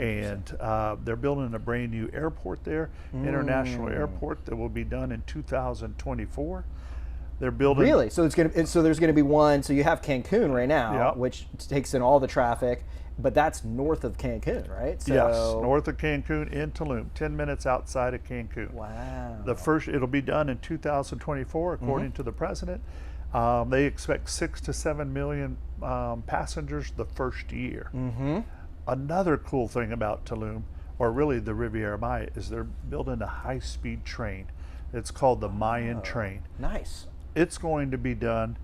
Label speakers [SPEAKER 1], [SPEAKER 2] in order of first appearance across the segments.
[SPEAKER 1] And they're building a brand new airport there, international airport, that will be done in 2024. They're building.
[SPEAKER 2] Really? So there's gonna be one. So you have Cancun right now,
[SPEAKER 1] Yeah.
[SPEAKER 2] which takes in all the traffic, but that's north of Cancun, right? So,
[SPEAKER 1] Yes, north of Cancun in Tulum, 10 minutes outside of Cancun.
[SPEAKER 2] Wow.
[SPEAKER 1] It'll be done in 2024, according to the president. They expect 6 to 7 million passengers the first year. Another cool thing about Tulum, or really the Riviera Maya, is they're building a high-speed train. It's called the Mayan Train.
[SPEAKER 2] Nice.
[SPEAKER 1] It's going to be done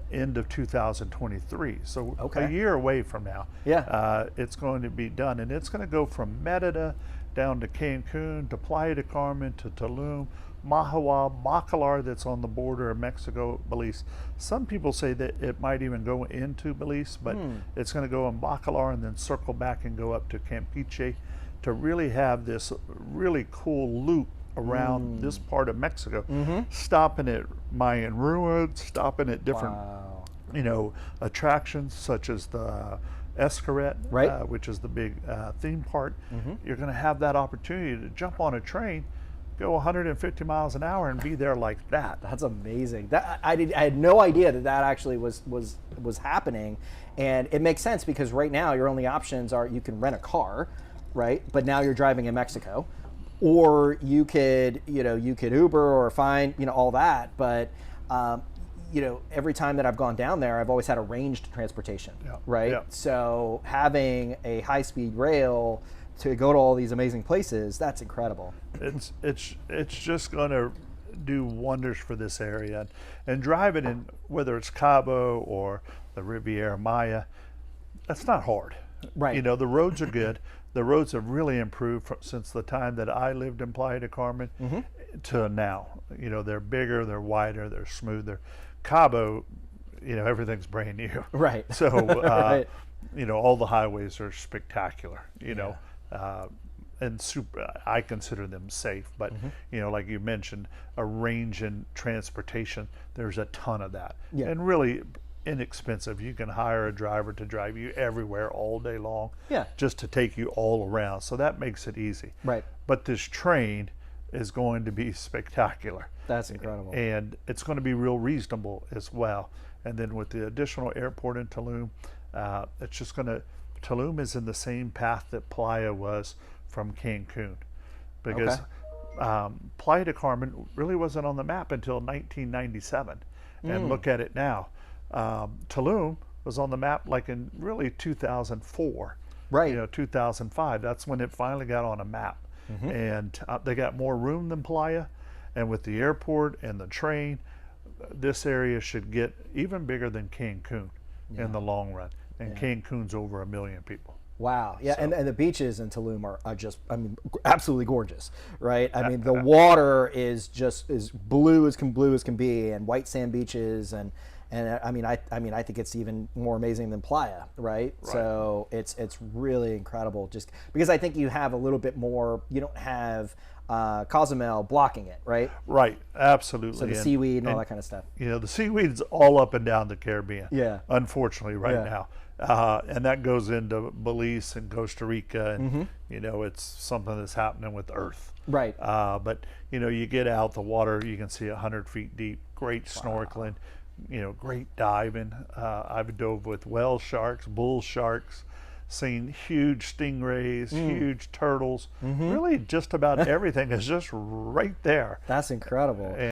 [SPEAKER 1] end of 2023, so
[SPEAKER 2] Okay.
[SPEAKER 1] a year away from now.
[SPEAKER 2] Yeah.
[SPEAKER 1] It's going to be done, and it's going to go from Merida down to Cancun, to Playa del Carmen, to Tulum, Mahawa, Bacalar, that's on the border of Mexico, Belize. Some people say that it might even go into Belize, but it's going to go in Bacalar and then circle back and go up to Campeche to really have this really cool loop around this part of Mexico, stopping at Mayan ruins, stopping at different, attractions such as the Escaret,
[SPEAKER 2] Right.
[SPEAKER 1] which is the big theme park. You're going to have that opportunity to jump on a train, go 150 miles an hour, and be there like that.
[SPEAKER 2] That's amazing. I had no idea that actually was happening, and it makes sense because right now your only options are you can rent a car, right? But now you're driving in Mexico, or you could Uber or find all that. But every time that I've gone down there, I've always had arranged transportation, right?
[SPEAKER 1] Yeah.
[SPEAKER 2] So having a high-speed rail to go to all these amazing places, that's incredible.
[SPEAKER 1] It's just going to do wonders for this area, and driving in, whether it's Cabo or the Riviera Maya, that's not hard.
[SPEAKER 2] Right.
[SPEAKER 1] The roads are good. The roads have really improved since the time that I lived in Playa del Carmen to now. They're bigger, they're wider, they're smoother. Cabo, everything's brand new.
[SPEAKER 2] Right.
[SPEAKER 1] So,
[SPEAKER 2] Right.
[SPEAKER 1] all the highways are spectacular, and I consider them safe. But, like you mentioned, a range in transportation, there's a ton of that.
[SPEAKER 2] Yeah.
[SPEAKER 1] And really inexpensive. You can hire a driver to drive you everywhere all day long, just to take you all around. So that makes it easy.
[SPEAKER 2] Right.
[SPEAKER 1] But this train is going to be spectacular.
[SPEAKER 2] That's incredible.
[SPEAKER 1] And it's going to be real reasonable as well. And then with the additional airport in Tulum, it's just going to, Tulum is in the same path that Playa was from Cancun, because Playa del Carmen really wasn't on the map until 1997. And look at it now. Tulum was on the map like in really 2004,
[SPEAKER 2] Right.
[SPEAKER 1] 2005. That's when it finally got on a map. And they got more room than Playa, and with the airport and the train, this area should get even bigger than Cancun in the long run. And Cancun's over 1 million people.
[SPEAKER 2] Wow. Yeah, and the beaches in Tulum are just, absolutely gorgeous, right? The water is just as blue as can be, and white sand beaches, and I think it's even more amazing than Playa, right? So it's really incredible, just because I think you have a little bit more. You don't have Cozumel blocking it, right?
[SPEAKER 1] Right, absolutely.
[SPEAKER 2] So the seaweed and all that kind of stuff.
[SPEAKER 1] The seaweed's all up and down the Caribbean.
[SPEAKER 2] Yeah.
[SPEAKER 1] Unfortunately, now. And that goes into Belize and Costa Rica, and it's something that's happening with Earth.
[SPEAKER 2] Right.
[SPEAKER 1] But you get out, the water, you can see 100 feet deep. Great snorkeling, great diving. I've dove with whale sharks, bull sharks, seen huge stingrays, huge turtles. Really, just about everything is just right there.
[SPEAKER 2] That's incredible.